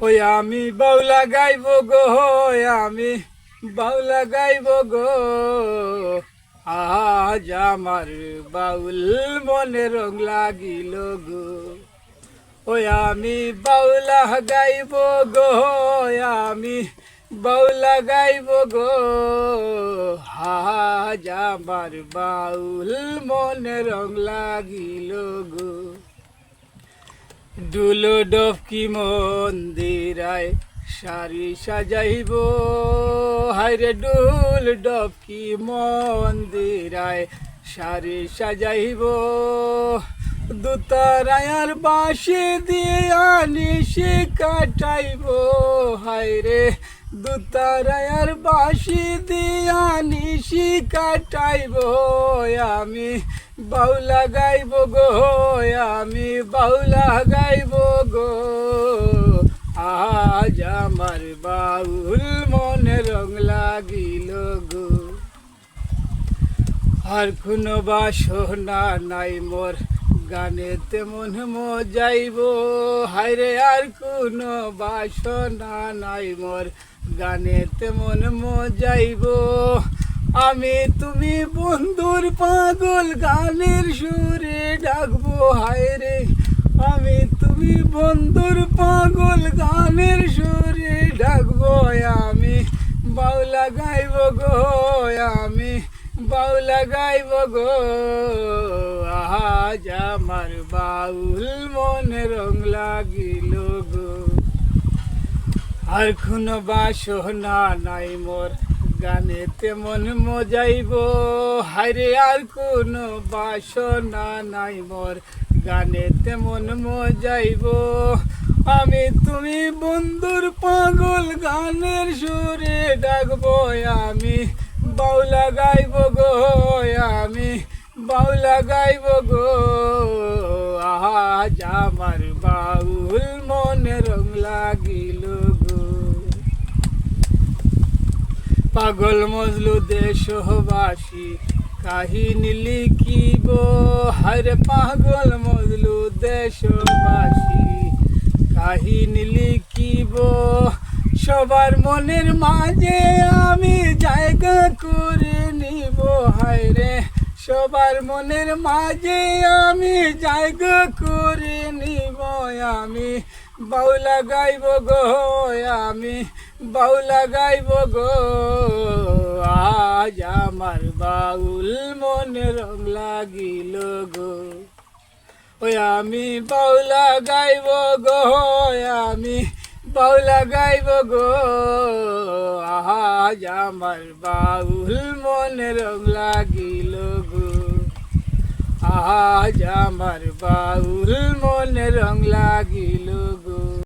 ওই আমি বাউলা গাইব গো, আমি বাউলা গাইব গো। আজ আমার বাউল মনে রং লাগিল গো। ওই আমি বাউলা গাইব গো, আমি বাউলা গাইব গো। আজ আমার বাউল মনে রং লাগিল গো। ডুলো ডফকি মন্দিরায় সারি সাজাইব, হায়রে ডুল ডফকি মন্দিরায় সারি সাজাইব। দুতারায়ার বাঁশি দিয়া নিশি কাটাইব, হায়রে দুতারায়ার বাঁশি দিয়া নিশি কাটাইব। আমি বাউলা গাইব গো, আমি বাউলা গাইব গো। আজ আমার বাউল মনে রং লাগিল গো। আর কোনো বাসনা নাই মোর গানেতে মন মজাইব, হায়রে আর কোনো বাসনা নাই মোর গানেতে মন মজাইব। আমি তুমি বন্ধুর পাগল গানের সুরে ডাকবো, হায়রে আমি তুমি বন্ধুর পাগল গানের সুরে ডাকবো। আমি বাউলা গাইব গো, আমি বাউলা গাইব গো। আজ আমার বাউল মনে রং লাগিল গো। আর কোনো বাসনা নাই মোর গানেতে মন মজাইব, হায়রে আর কোনো বাসনা নাই মোর গানেতে মন মজাইব। আমি তুমি বন্ধুর পাগল গানের সুরে ডাকবো, আমি বাউলা গাইব গো, আমি বাউলা গাইব গো। আজ আমার বাউল মনে রং লাগিল গো। পাগল মজলু দেশবাসী কাহিনী লিখিব, হায়রে পাগল মজলু দেশবাসী কাহিনী লিখিব। সবার মনের মাঝে আমি জায়গা করে নিব, হায়রে সবার মনের মাঝে আমি জায়গা করে নিব। আমি বাউলা গাইব গো, আমি বাউলা গাইব গো। আজ আমার বাউল মনে রং লাগিল গো। ওই আমি বাউলা গাইব গো, আমি বাউলা গাইব গো। আজ আমার বাউল মনে রং লাগিল গো। আজ আমার বাউল মনে রং লাগিল গো।